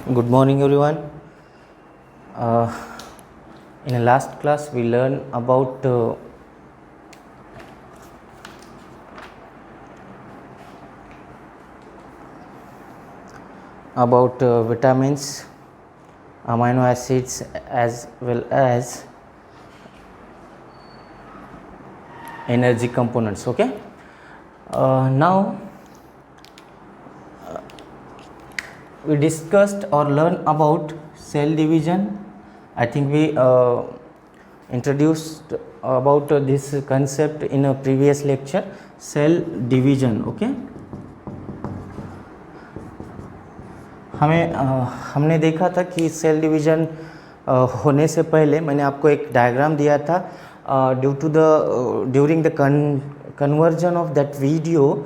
Good morning, everyone. Uh, in the last class, we learned about vitamins, amino acids, as well as energy components. Okay. Now we discussed or learned about cell division. I think we introduced about this concept in a previous lecture, cell division. Okay. हमने देखा था कि cell division होने से पहले मैंने आपको एक डायग्राम दिया था. During the conversion of that video,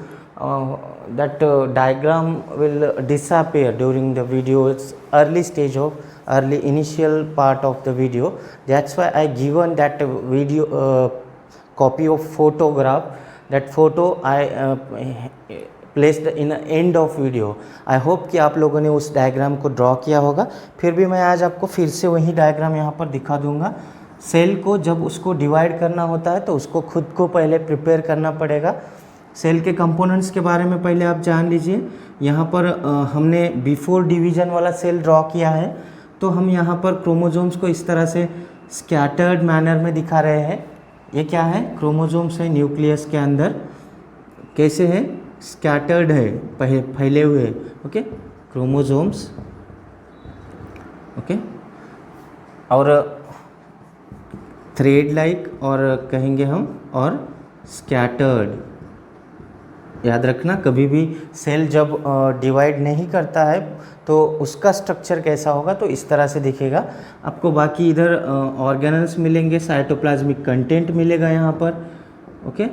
that diagram will disappear during the video's early initial part of the video. That's why I given that video copy of photograph. That photo I placed in end of video. I hope कि आप लोगों ने उस diagram को draw किया होगा. फिर भी मैं आज आपको फिर से वही डायग्राम यहाँ पर दिखा दूंगा. सेल को जब उसको डिवाइड करना होता है तो उसको खुद को पहले प्रिपेयर करना पड़ेगा. सेल के कंपोनेंट्स के बारे में पहले आप जान लीजिए. यहाँ पर हमने बिफोर डिवीजन वाला सेल ड्रॉ किया है, तो हम यहाँ पर क्रोमोजोम्स को इस तरह से स्कैटर्ड मैनर में दिखा रहे हैं. ये क्या है? क्रोमोजोम्स है न्यूक्लियस के अंदर. कैसे है? स्कैटर्ड है, फैले हुए. Okay, chromosomes. ओके, और थ्रेड लाइक और कहेंगे हम, और स्कैटर्ड. याद रखना, कभी भी सेल जब डिवाइड नहीं करता है तो उसका स्ट्रक्चर कैसा होगा, तो इस तरह से दिखेगा आपको. बाकी इधर ऑर्गेनल्स मिलेंगे, साइटोप्लाज्मिक कंटेंट मिलेगा यहाँ पर. ओके,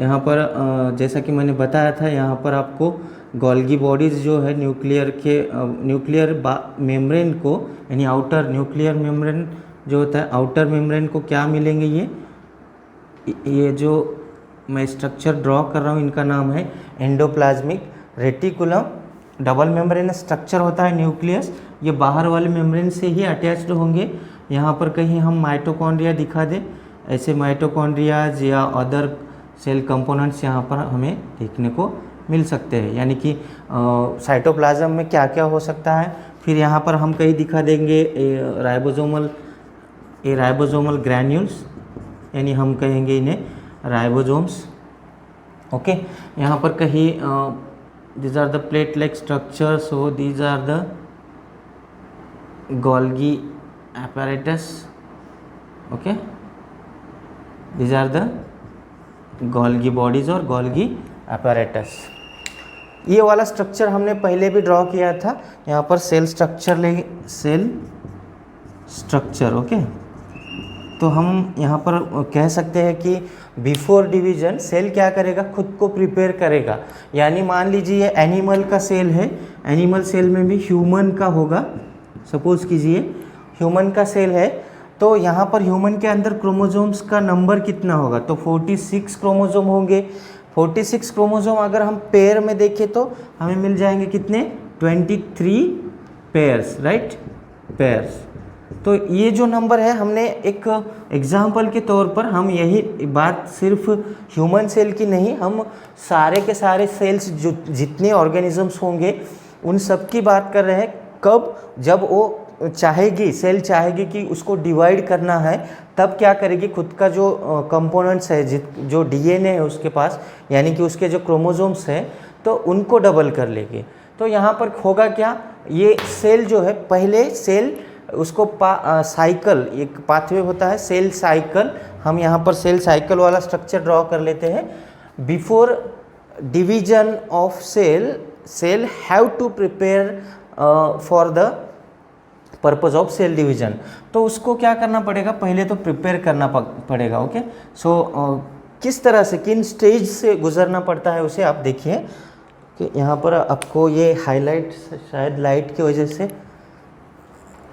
यहाँ पर जैसा कि मैंने बताया था, यहाँ पर आपको गोल्गी बॉडीज़ जो है न्यूक्लियर मेम्ब्रेन को, यानी आउटर न्यूक्लियर मेम्ब्रेन जो होता है, आउटर मेम्ब्रेन को क्या मिलेंगे? ये जो मैं स्ट्रक्चर ड्रॉ कर रहा हूँ, इनका नाम है endoplasmic reticulum. Double membrane structure होता है न्यूक्लियस. ये बाहर वाले मेम्ब्रेन से ही अटैच्ड होंगे. यहाँ पर कहीं हम माइटोकॉन्ड्रिया दिखा दें, ऐसे माइटोकॉन्ड्रियाज या अदर सेल कंपोनेंट्स यहाँ पर हमें देखने को मिल सकते हैं. यानी कि साइटोप्लाज्म में क्या क्या हो सकता है. फिर यहाँ पर हम कहीं दिखा देंगे राइबोसोमल ग्रैन्यूल्स, यानी हम कहेंगे इन्हें राइबोसोम्स. ओके, यहाँ पर कहीं these are the plate like structure, so these are the Golgi apparatus. Okay, these are the Golgi bodies और गोल्गी apparatus. ये वाला स्ट्रक्चर हमने पहले भी ड्रॉ किया था. यहाँ पर सेल स्ट्रक्चर. ओके, तो हम यहाँ पर कह सकते हैं कि बिफोर डिवीजन सेल क्या करेगा? खुद को प्रिपेयर करेगा. यानी मान लीजिए ये एनिमल का सेल है, एनिमल सेल में भी ह्यूमन का होगा. सपोज कीजिए ह्यूमन का सेल है, तो यहाँ पर ह्यूमन के अंदर क्रोमोजोम्स का नंबर कितना होगा? तो 46 क्रोमोजोम होंगे. 46 क्रोमोजोम अगर हम पेयर में देखें तो हमें मिल जाएंगे कितने? 23 पेयर्स. Right, pairs. तो ये जो नंबर है, हमने एक एग्जाम्पल के तौर पर हम यही बात सिर्फ ह्यूमन सेल की नहीं, हम सारे के सारे सेल्स जो जितने ऑर्गेनिजम्स होंगे उन सब की बात कर रहे हैं. कब? जब वो सेल चाहेगी कि उसको डिवाइड करना है, तब क्या करेगी? खुद का जो कंपोनेंट्स है, जो डीएनए है उसके पास, यानी कि उसके जो क्रोमोजोम्स है, तो उनको डबल कर लेगी. तो यहाँ पर होगा क्या? ये सेल जो है, पहले सेल उसको साइकिल, एक पाथवे होता है सेल साइकिल. हम यहाँ पर सेल साइकिल वाला स्ट्रक्चर ड्रॉ कर लेते हैं. Before division of cell have to prepare for the purpose of cell division. तो उसको क्या करना पड़ेगा? पहले तो प्रिपेयर करना पड़ेगा. ओके, सो किस तरह से, किन स्टेज से गुजरना पड़ता है उसे आप देखिए. कि यहाँ पर आपको ये हाईलाइट, शायद लाइट की वजह से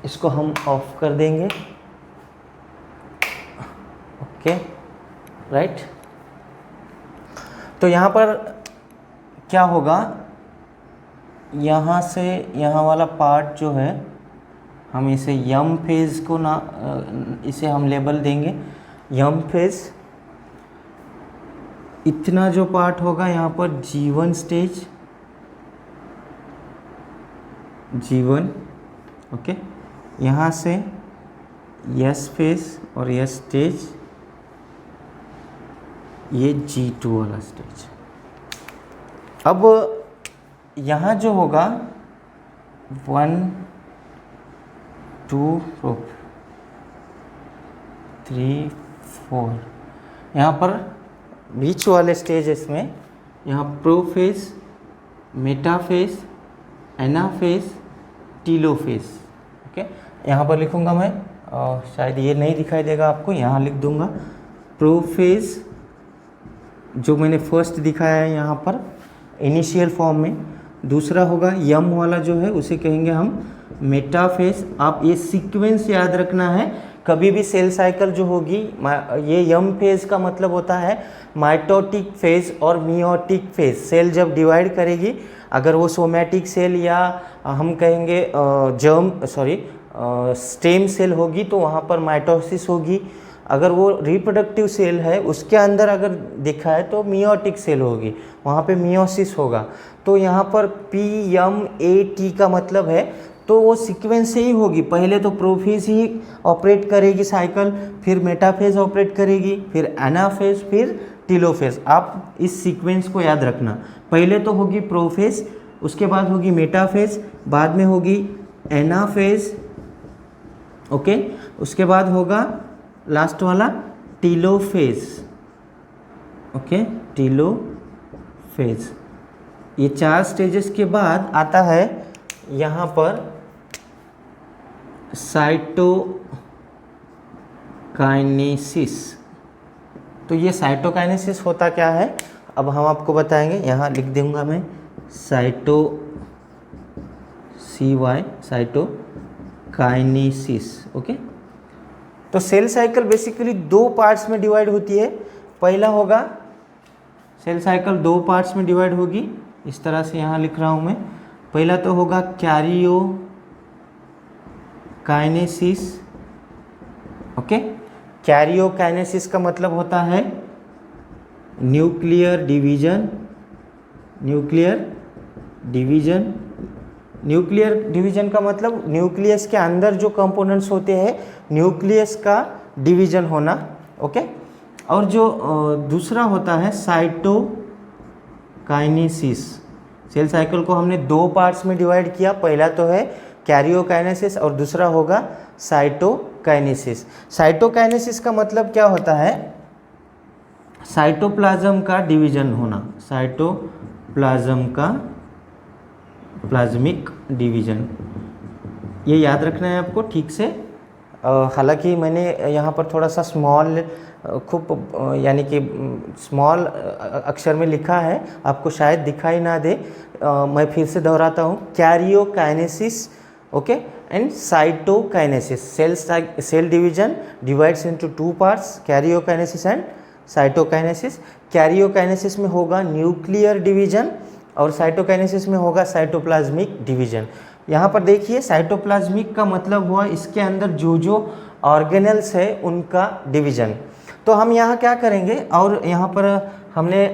इसको हम ऑफ कर देंगे. Okay, right. तो यहाँ पर क्या होगा? यहाँ से यहाँ वाला पार्ट जो है हम इसे यम फेज़ को ना इसे हम लेबल देंगे यम फेज़। इतना जो पार्ट होगा यहाँ पर G1 स्टेज, G1 ओके। यहाँ से S फेज़ और S स्टेज, ये G2 वाला स्टेज। अब यहाँ जो होगा 1 2 3 4, यहाँ पर बीच वाले स्टेजेस में यहाँ prophase, metaphase, anaphase, telophase okay. यहाँ पर लिखूँगा मैं, शायद ये नहीं दिखाई देगा आपको, यहाँ लिख दूँगा प्रोफेज जो मैंने फर्स्ट दिखाया है यहाँ पर इनिशियल फॉर्म में। दूसरा होगा यम वाला जो है उसे कहेंगे हम मेटाफेज। आप ये सीक्वेंस याद रखना है, कभी भी सेल साइकिल जो होगी, ये यम फेज का मतलब होता है माइटोटिक फेज और मियोटिक फेज। सेल जब डिवाइड करेगी, अगर वो सोमैटिक सेल या हम कहेंगे स्टेम सेल होगी तो वहाँ पर माइटोसिस होगी। अगर वो रिप्रोडक्टिव सेल है उसके अंदर अगर दिखा है तो मियोटिक सेल होगी, वहाँ पे मियोसिस होगा। तो यहाँ पर PMAT का मतलब है, तो वो सीक्वेंस से ही होगी। पहले तो प्रोफेज ही ऑपरेट करेगी साइकिल, फिर मेटाफेज ऑपरेट करेगी, फिर एनाफेज, फिर टीलोफेज। आप इस सीक्वेंस को याद रखना, पहले तो होगी प्रोफेज, उसके बाद होगी मेटाफेज, बाद में होगी एनाफेज ओके, उसके बाद होगा लास्ट वाला टीलोफेज ओके, टीलोफेज। ये 4 स्टेजेस के बाद आता है यहाँ पर साइटोकाइनेसिस। तो ये साइटोकाइनेसिस होता क्या है अब हम आपको बताएंगे, यहाँ लिख दूंगा मैं साइटोकाइनेसिस ओके। तो सेल साइकिल बेसिकली 2 पार्ट्स में डिवाइड होती है। पहला होगा सेल साइकिल 2 पार्ट्स में डिवाइड होगी, इस तरह से यहाँ लिख रहा हूँ मैं। पहला तो होगा कैरियोकाइनेसिस ओके। कैरियोकाइनेसिस का मतलब होता है न्यूक्लियर डिवीजन। न्यूक्लियर डिवीजन का मतलब न्यूक्लियस के अंदर जो कंपोनेंट्स होते हैं, न्यूक्लियस का डिवीजन होना ओके। और जो दूसरा होता है साइटोकाइनेसिस। सेल साइकिल को हमने 2 पार्ट्स में डिवाइड किया, पहला तो है कैरियोकाइनेसिस और दूसरा होगा साइटोकाइनेसिस। साइटोकाइनेसिस का मतलब क्या होता है, साइटोप्लाज्म का डिवीजन होना, साइटोप्लाज्म का प्लाज्मिक डिवीजन। ये याद रखना है आपको ठीक से। हालांकि मैंने यहाँ पर थोड़ा सा स्मॉल यानी कि स्मॉल अक्षर में लिखा है, आपको शायद दिखाई ना दे। मैं फिर से दोहराता हूँ, karyokinesis okay and cytokinesis. Cell division divides into 2 parts, karyokinesis and cytokinesis. Karyokinesis में होगा न्यूक्लियर डिवीजन और साइटोकाइनेसिस में होगा साइटोप्लाज्मिक डिवीजन। यहाँ पर देखिए साइटोप्लाज्मिक का मतलब हुआ इसके अंदर जो ऑर्गेनल्स है उनका डिवीजन। तो हम यहाँ क्या करेंगे, और यहाँ पर हमने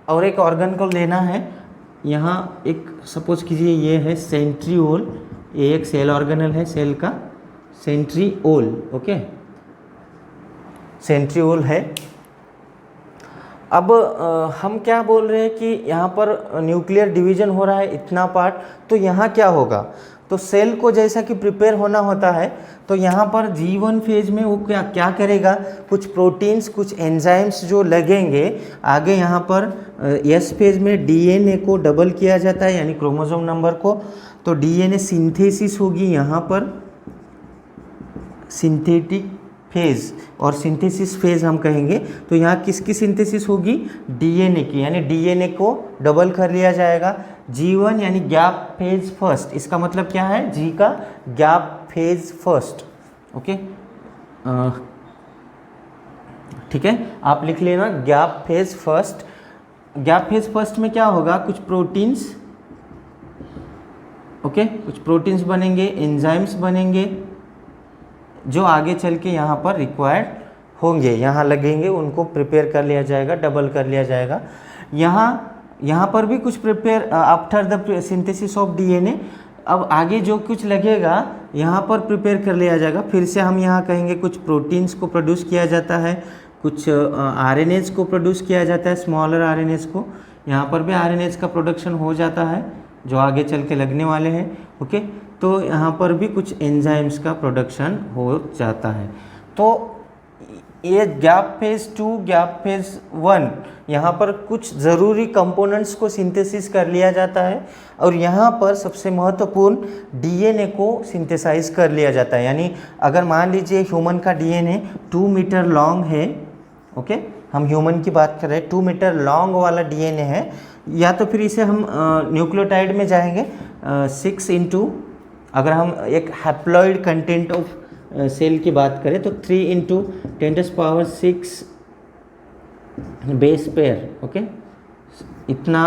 और एक ऑर्गन को लेना है। यहाँ एक सपोज कीजिए ये है सेंट्रिओल, ये एक सेल ऑर्गेनल है सेल का, सेंट्रिओल ओके, सेंट्रिओल है। अब हम क्या बोल रहे हैं कि यहाँ पर न्यूक्लियर डिवीजन हो रहा है इतना पार्ट, तो यहाँ क्या होगा, तो सेल को जैसा कि प्रिपेयर होना होता है, तो यहाँ पर G1 फेज में वो क्या करेगा, कुछ प्रोटीन्स, कुछ एंजाइम्स जो लगेंगे आगे। यहाँ पर S फेज में DNA को डबल किया जाता है यानी क्रोमोसोम नंबर को, तो DNA सिंथेसिस होगी यहाँ पर, सिंथेटिक फेज और सिंथेसिस फेज हम कहेंगे। तो यहाँ किसकी सिंथेसिस होगी, DNA की, यानी DNA को डबल कर लिया जाएगा। G1 यानी गैप फेज फर्स्ट, इसका मतलब क्या है, G का गैप फेज फर्स्ट ओके। ठीक है, आप लिख लेना gap phase first. Gap phase first में क्या होगा, कुछ प्रोटीन्स ओके, कुछ प्रोटीन्स बनेंगे, एंजाइम्स बनेंगे जो आगे चल के यहाँ पर रिक्वायर्ड होंगे, यहाँ लगेंगे, उनको प्रिपेयर कर लिया जाएगा, डबल कर लिया जाएगा। यहाँ पर भी कुछ prepare after the synthesis of DNA, अब आगे जो कुछ लगेगा यहाँ पर प्रिपेयर कर लिया जाएगा। फिर से हम यहाँ कहेंगे कुछ प्रोटीन्स को प्रोड्यूस किया जाता है, कुछ आरएनएज को प्रोड्यूस किया जाता है, स्मॉलर आरएनएज को। यहाँ पर भी आरएनएज का प्रोडक्शन हो जाता है जो आगे चल के लगने वाले हैं। ओके, तो यहाँ पर भी कुछ एंजाइम्स का प्रोडक्शन हो जाता है। तो ये गैप फेज 2, गैप फेज 1, यहाँ पर कुछ ज़रूरी कंपोनेंट्स को सिंथेसिस कर लिया जाता है और यहाँ पर सबसे महत्वपूर्ण डीएनए को सिंथेसाइज कर लिया जाता है। यानी अगर मान लीजिए ह्यूमन का डीएनए 2 मीटर लॉन्ग है, ओके, हम ह्यूमन की बात कर रहे हैं, 2 मीटर लॉन्ग वाला डीएनए है, या तो फिर इसे हम न्यूक्लियोटाइड में जाएंगे 6 इंटू, अगर हम एक हैप्लॉइड कंटेंट ऑफ सेल की बात करें तो 3 इंटू 10⁶ बेस पेयर, ओके, इतना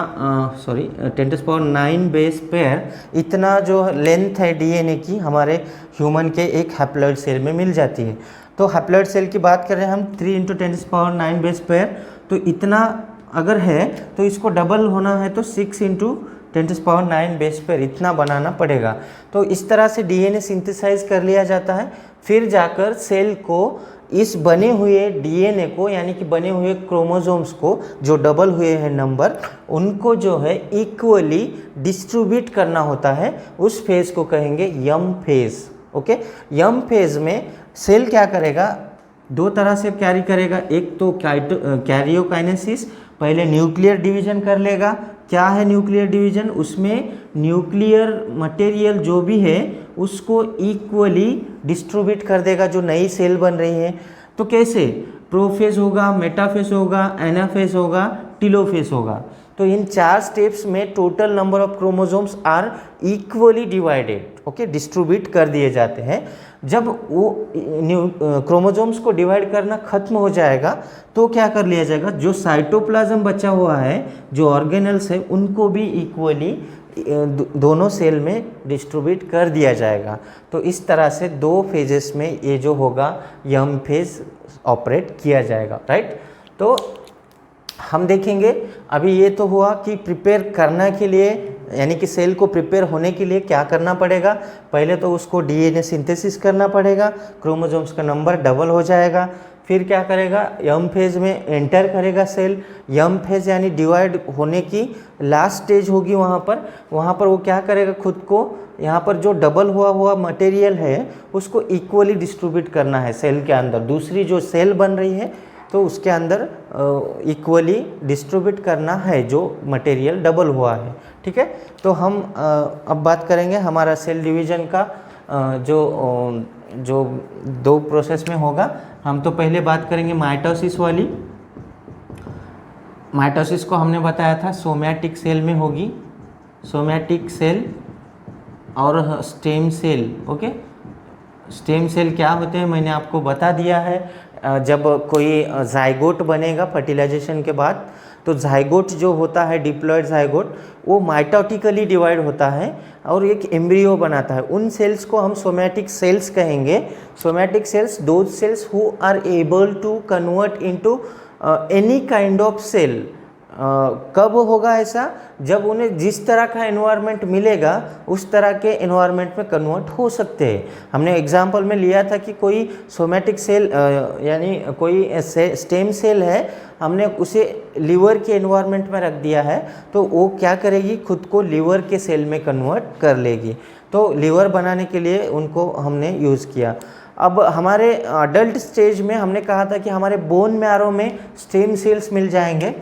10⁹ बेस पेयर, इतना जो लेंथ है डीएनए की हमारे ह्यूमन के एक हैप्लॉइड सेल में मिल जाती है। तो हैप्लॉइड सेल की बात कर रहे हैं हम 3 इंटू 10⁹ बेस पेयर, तो इतना अगर है तो इसको डबल होना है तो 6 इंटू 10⁹ बेस पेयर इतना बनाना पड़ेगा। तो इस तरह से डीएनए सिंथेसाइज कर लिया जाता है। फिर जाकर सेल को इस बने हुए डीएनए को, यानी कि बने हुए क्रोमोसोम्स को जो डबल हुए हैं नंबर, उनको जो है इक्वली डिस्ट्रीब्यूट करना होता है। उस फेज को कहेंगे यम फेज। ओके, यम फेज में सेल क्या करेगा, दो तरह से कैरी करेगा। एक तो कैरियोकाइनेसिस, पहले न्यूक्लियर डिवीजन कर लेगा। क्या है न्यूक्लियर डिवीजन? उसमें न्यूक्लियर मटेरियल जो भी है उसको इक्वली डिस्ट्रीब्यूट कर देगा जो नई सेल बन रही है। तो कैसे? प्रोफेज होगा, मेटाफेज होगा, एनाफेज होगा, टीलोफेज होगा। तो इन 4 स्टेप्स में total number of chromosomes are equally divided, okay, distribute कर दिए जाते हैं। जब वो क्रोमोसोम्स को डिवाइड करना खत्म हो जाएगा तो क्या कर लिया जाएगा, जो साइटोप्लाज्म बचा हुआ है, जो ऑर्गेनल्स है, उनको भी इक्वली दोनों सेल में डिस्ट्रीब्यूट कर दिया जाएगा। तो इस तरह से 2 फेजेस में ये जो होगा यम फेज ऑपरेट किया जाएगा, राइट। तो हम देखेंगे, अभी ये तो हुआ कि प्रिपेयर करने के लिए, यानी कि सेल को प्रिपेयर होने के लिए क्या करना पड़ेगा। पहले तो उसको डीएनए सिंथेसिस करना पड़ेगा, क्रोमोसोम्स का नंबर डबल हो जाएगा। फिर क्या करेगा, यम फेज में एंटर करेगा सेल। यम फेज यानी डिवाइड होने की लास्ट स्टेज होगी वहाँ पर वो क्या करेगा, खुद को यहाँ पर जो डबल हुआ मटेरियल है उसको इक्वली डिस्ट्रीब्यूट करना है सेल के अंदर। दूसरी जो सेल बन रही है तो उसके अंदर इक्वली डिस्ट्रीब्यूट करना है जो मटेरियल डबल हुआ है, ठीक है। तो हम अब बात करेंगे हमारा सेल डिवीज़न का जो 2 प्रोसेस में होगा। हम तो पहले बात करेंगे माइटोसिस वाली। माइटोसिस को हमने बताया था सोमैटिक सेल में होगी, सोमैटिक सेल और stem cell. Okay, stem cell क्या होते हैं मैंने आपको बता दिया है। जब कोई जाइगोट बनेगा फर्टिलाइजेशन के बाद, तो जाइगोट जो होता है, डिप्लॉयड जाइगोट, वो माइटोटिकली डिवाइड होता है और एक एम्ब्रियो बनाता है। उन सेल्स को हम सोमैटिक सेल्स कहेंगे। Somatic cells those cells who are able to convert into any kind of cell. कब होगा ऐसा? जब उन्हें जिस तरह का एनवायरनमेंट मिलेगा उस तरह के एनवायरनमेंट में कन्वर्ट हो सकते हैं। हमने एग्जांपल में लिया था कि कोई सोमैटिक सेल यानी कोई स्टेम सेल है, हमने उसे लीवर के एनवायरनमेंट में रख दिया है, तो वो क्या करेगी, खुद को लीवर के सेल में कन्वर्ट कर लेगी। तो लीवर बनाने के लिए उनको हमने यूज़ किया। अब हमारे अडल्ट स्टेज में हमने कहा था कि हमारे बोन मैरो में स्टेम सेल्स मिल जाएंगे।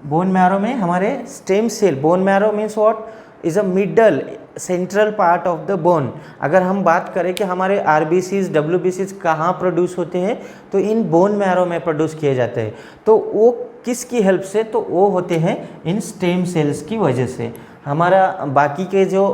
बोन मैरो में हमारे stem cell, bone marrow means what, is a middle central part of the bone. अगर हम बात करें कि हमारे आरबीसीज डब्ल्यूबीसीज कहाँ प्रोड्यूस होते हैं, तो इन बोन मैरो में प्रोड्यूस किए जाते हैं। तो वो किसकी हेल्प से? तो वो होते हैं इन स्टेम सेल्स की वजह से। हमारा बाकी के जो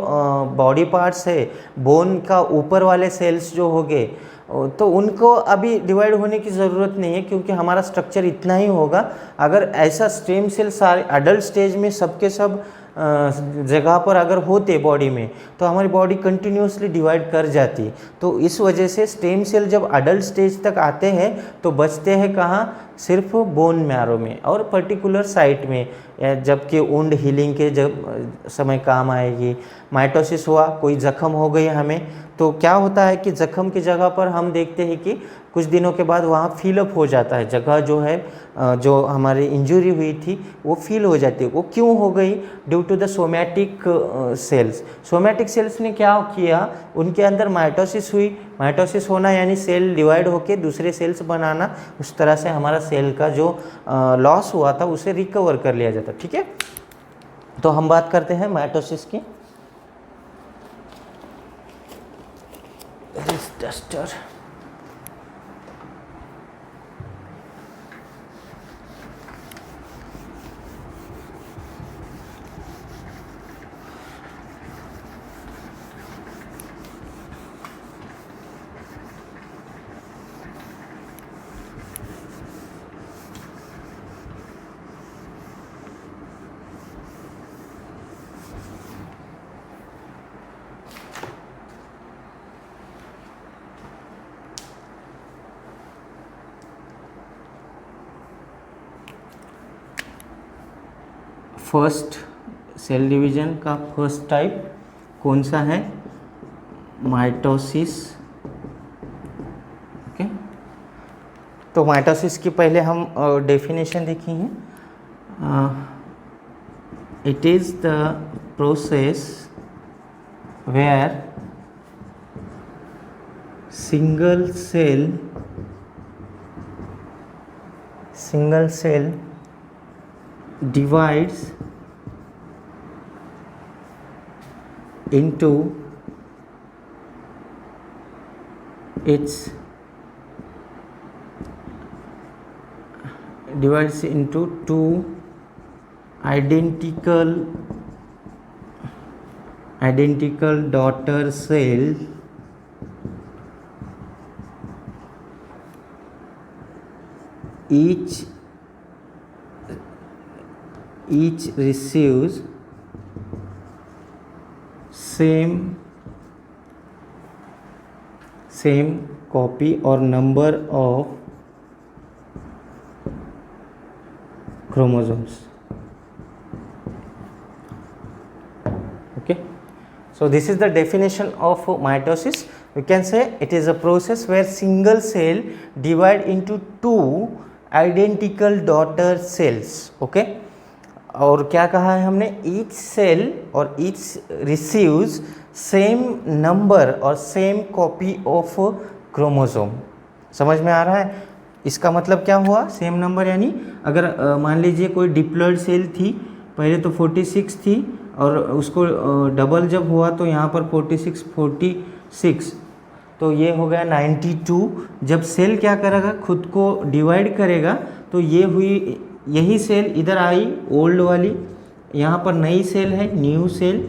बॉडी पार्ट्स है, बोन का ऊपर वाले सेल्स जो हो गए, तो उनको अभी डिवाइड होने की ज़रूरत नहीं है क्योंकि हमारा स्ट्रक्चर इतना ही होगा। अगर ऐसा स्टेम सेल सारे अडल्ट स्टेज में सबके सब जगह पर अगर होते बॉडी में तो हमारी बॉडी कंटिन्यूसली डिवाइड कर जाती। तो इस वजह से स्टेम सेल जब अडल्ट स्टेज तक आते हैं तो बचते हैं कहाँ, सिर्फ बोन मैरो में और पर्टिकुलर साइट में, जबकि वुंड हीलिंग के जब समय काम आएगी। माइटोसिस हुआ, कोई जख्म हो गई हमें, तो क्या होता है कि जख्म की जगह पर हम देखते हैं कि कुछ दिनों के बाद वहाँ फिलअप हो जाता है, जगह जो है जो हमारी इंजरी हुई थी वो फिल हो जाती है। वो क्यों हो गई? Due to the somatic cells. Somatic cells ने क्या किया, उनके अंदर माइटोसिस हुई। माइटोसिस होना यानी सेल डिवाइड होके दूसरे सेल्स बनाना, उस तरह से हमारा सेल का जो लॉस हुआ था उसे रिकवर कर लिया जाता। ठीक है, तो हम बात करते हैं माइटोसिस की। डस्टर फर्स्ट सेल डिवीजन का फर्स्ट टाइप कौन सा है? माइटोसिस। ओके, तो माइटोसिस की पहले हम डेफिनेशन देखी है। It is the process where single cell divides into two identical daughter cells, each receives same copy or number of chromosomes. Okay, so this is the definition of mitosis. We can say it is a process where single cell divide into two identical daughter cells. Okay, और क्या कहा है हमने? Each cell और each receives same number और same copy of chromosome. समझ में आ रहा है? इसका मतलब क्या हुआ? सेम नंबर यानी अगर मान लीजिए कोई डिप्लॉयड सेल थी, पहले तो 46 थी और उसको डबल जब हुआ तो यहाँ पर 46, तो ये हो गया 92। जब सेल क्या करेगा, खुद को डिवाइड करेगा, तो ये हुई, यही सेल इधर आई ओल्ड वाली, यहाँ पर नई सेल है न्यू सेल,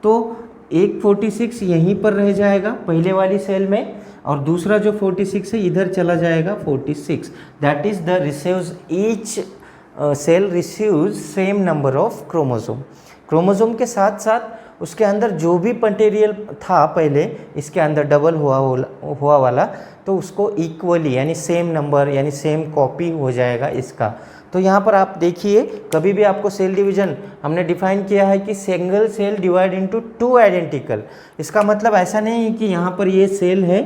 तो एक 46 यहीं पर रह जाएगा पहले वाली सेल में, और दूसरा जो 46 है इधर चला जाएगा 46। That is the receives, each cell receives same number of chromosome. Chromosome के साथ साथ उसके अंदर जो भी मटेरियल था पहले इसके अंदर डबल हुआ वाला, तो उसको इक्वली यानी सेम नंबर यानी सेम कॉपी हो जाएगा इसका। तो यहाँ पर आप देखिए, कभी भी आपको सेल डिवीजन हमने डिफाइन किया है कि single cell divide into two identical. इसका मतलब ऐसा नहीं है कि यहाँ पर ये सेल है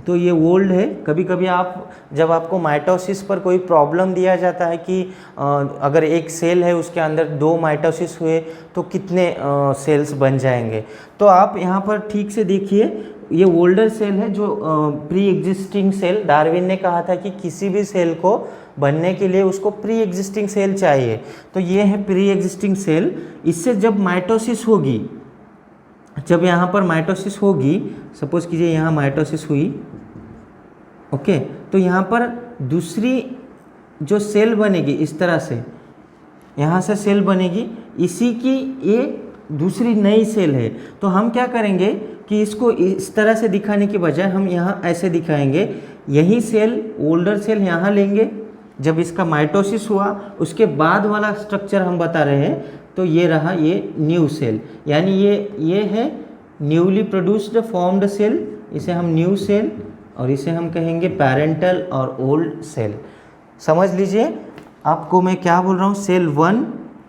तो ये ओल्ड है। कभी कभी आप जब आपको माइटोसिस पर कोई प्रॉब्लम दिया जाता है कि अगर एक सेल है उसके अंदर दो माइटोसिस हुए तो कितने सेल्स बन जाएंगे, तो आप यहाँ पर ठीक से देखिए, ये ओल्डर सेल है जो प्री एग्जिस्टिंग सेल। डार्विन ने कहा था कि किसी भी सेल को बनने के लिए उसको प्री एग्जिस्टिंग सेल चाहिए, तो ये है प्री एग्जिस्टिंग सेल। इससे जब माइटोसिस होगी, जब यहाँ पर माइटोसिस होगी, सपोज कीजिए यहाँ माइटोसिस हुई, ओके, तो यहाँ पर दूसरी जो सेल बनेगी इस तरह से, यहाँ से सेल बनेगी, इसी की ये दूसरी नई सेल है। तो हम क्या करेंगे कि इसको इस तरह से दिखाने के बजाय हम यहाँ ऐसे दिखाएंगे, यही सेल ओल्डर सेल यहाँ लेंगे, जब इसका माइटोसिस हुआ उसके बाद वाला स्ट्रक्चर हम बता रहे हैं, तो तो ये रहा ये न्यू सेल, यानी ये है न्यूली प्रोड्यूस्ड फॉर्म्ड सेल, इसे हम न्यू सेल और इसे हम कहेंगे पैरेंटल और ओल्ड सेल। समझ लीजिए आपको मैं क्या बोल रहा हूँ, सेल 1,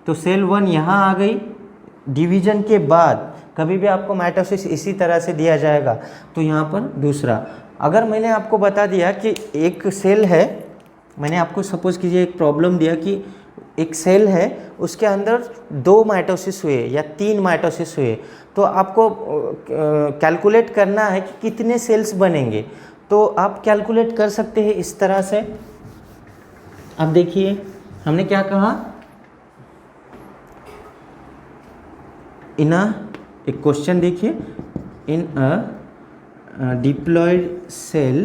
तो सेल 1 यहाँ आ गई। डिवीजन के बाद कभी भी आपको माइटोसिस इसी तरह से दिया जाएगा, तो यहाँ पर दूसरा। अगर मैंने आपको बता दिया कि एक सेल है, मैंने आपको सपोज कीजिए एक प्रॉब्लम दिया कि एक सेल है उसके अंदर 2 माइटोसिस हुए या 3 माइटोसिस हुए, तो आपको कैलकुलेट करना है कि कितने सेल्स बनेंगे। तो आप कैलकुलेट कर सकते हैं इस तरह से। अब देखिए हमने क्या कहा, एक क्वेश्चन देखिए, in a diploid cell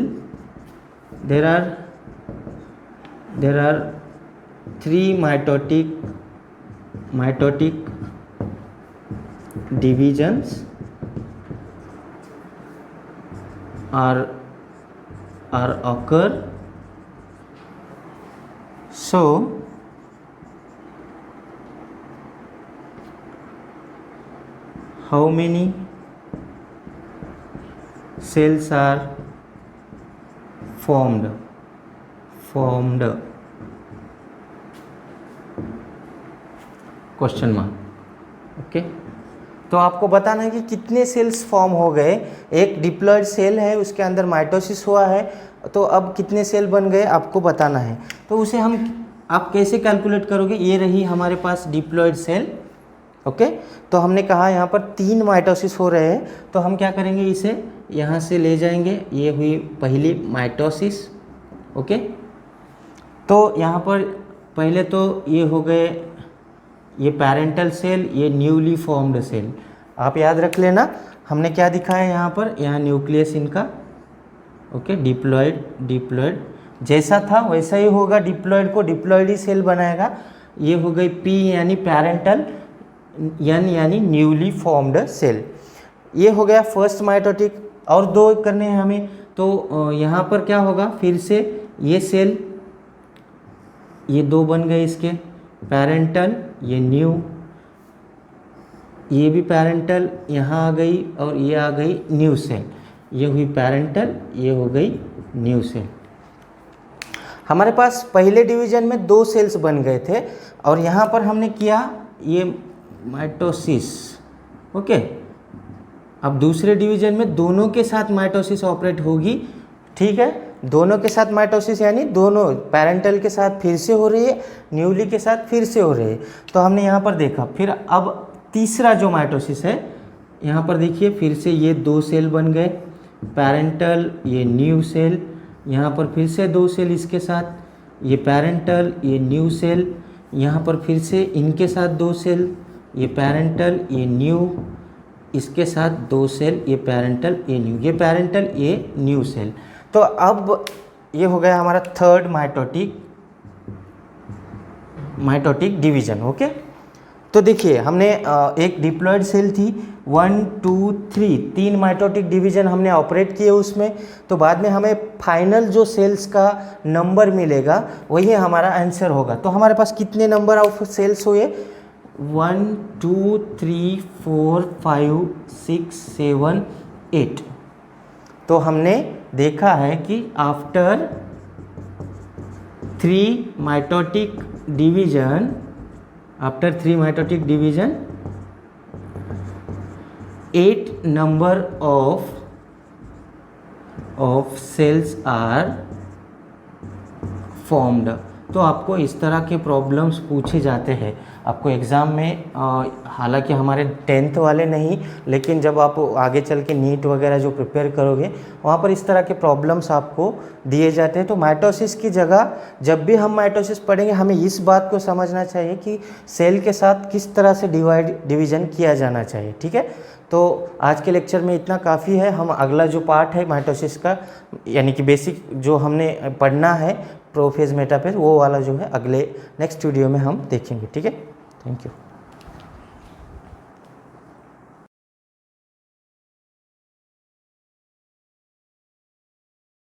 there are 3 mitotic divisions are occur. So how many cells are formed? Question mark. Okay, तो आपको बताना है कि कितने सेल्स फॉर्म हो गए। एक डिप्लॉयड सेल है, उसके अंदर माइटोसिस हुआ है, तो अब कितने सेल बन गए आपको बताना है। तो उसे आप कैसे कैलकुलेट करोगे, ये रही हमारे पास डिप्लॉयड सेल। ओके, तो हमने कहा यहाँ पर 3 माइटोसिस हो रहे हैं, तो हम क्या करेंगे, इसे यहाँ से ले जाएंगे। ये हुई पहली माइटोसिस। ओके, तो यहाँ पर पहले तो ये हो गए ये पेरेंटल सेल, ये न्यूली फॉर्म्ड सेल। आप याद रख लेना हमने क्या दिखाया यहाँ पर, यहाँ न्यूक्लियस इनका। ओके, डिप्लॉयड जैसा था वैसा ही होगा, डिप्लॉयड को डिप्लॉयड ही सेल बनाएगा। ये हो गई P यानी पेरेंटल, N यानी न्यूली फॉर्म्ड सेल। ये हो गया फर्स्ट माइटोटिक। और 2 करने हैं हमें, तो यहाँ पर क्या होगा, फिर से ये सेल, ये 2 बन गए इसके, पेरेंटल, ये न्यू, ये भी पेरेंटल यहाँ आ गई, और ये आ गई न्यू सेल। ये हुई पेरेंटल, ये हो गई न्यू सेल। हमारे पास पहले डिवीजन में 2 सेल्स बन गए थे, और यहाँ पर हमने किया ये माइटोसिस। ओके, अब दूसरे डिवीजन में दोनों के साथ माइटोसिस ऑपरेट होगी। ठीक है, दोनों के साथ माइटोसिस यानी दोनों पेरेंटल के साथ फिर से हो रही है, न्यूली के साथ फिर से हो रही है। तो हमने यहाँ पर देखा। फिर अब तीसरा जो माइटोसिस है, यहाँ पर देखिए फिर से ये 2 सेल बन गए, पेरेंटल, ये न्यू सेल, यहाँ पर फिर से 2 सेल इसके साथ, ये पेरेंटल, ये न्यू सेल, यहाँ पर फिर से इनके साथ 2 सेल, ये पेरेंटल, ये न्यू, इसके साथ 2 सेल, ये पेरेंटल, ये न्यू, ये पेरेंटल, ये न्यू सेल। तो अब ये हो गया हमारा थर्ड माइटोटिक डिवीजन। ओके, तो देखिए हमने एक डिप्लॉयड सेल थी, 1 2 3 माइटोटिक डिवीजन हमने ऑपरेट किए उसमें। तो बाद में हमें फाइनल जो सेल्स का नंबर मिलेगा वही हमारा आंसर होगा। तो हमारे पास कितने नंबर ऑफ सेल्स हुए, 1 2 3 4 5 6 7 8। तो हमने देखा है कि after 3 mitotic division, 8 number of cells are formed। तो आपको इस तरह के प्रॉब्लम्स पूछे जाते हैं आपको एग्ज़ाम में। हालांकि हमारे 10th वाले नहीं, लेकिन जब आप आगे चल के नीट वगैरह जो प्रिपेयर करोगे वहाँ पर इस तरह के प्रॉब्लम्स आपको दिए जाते हैं। तो माइटोसिस की जगह जब भी हम माइटोसिस पढ़ेंगे हमें इस बात को समझना चाहिए कि सेल के साथ किस तरह से डिवीज़न किया जाना चाहिए। ठीक है, तो आज के लेक्चर में इतना काफ़ी है। हम अगला जो पार्ट है माइटोसिस का, यानी कि बेसिक जो हमने पढ़ना है प्रोफेज मेटाफेज, वो वाला जो है अगले नेक्स्ट वीडियो में हम देखेंगे। ठीक है, थैंक यू।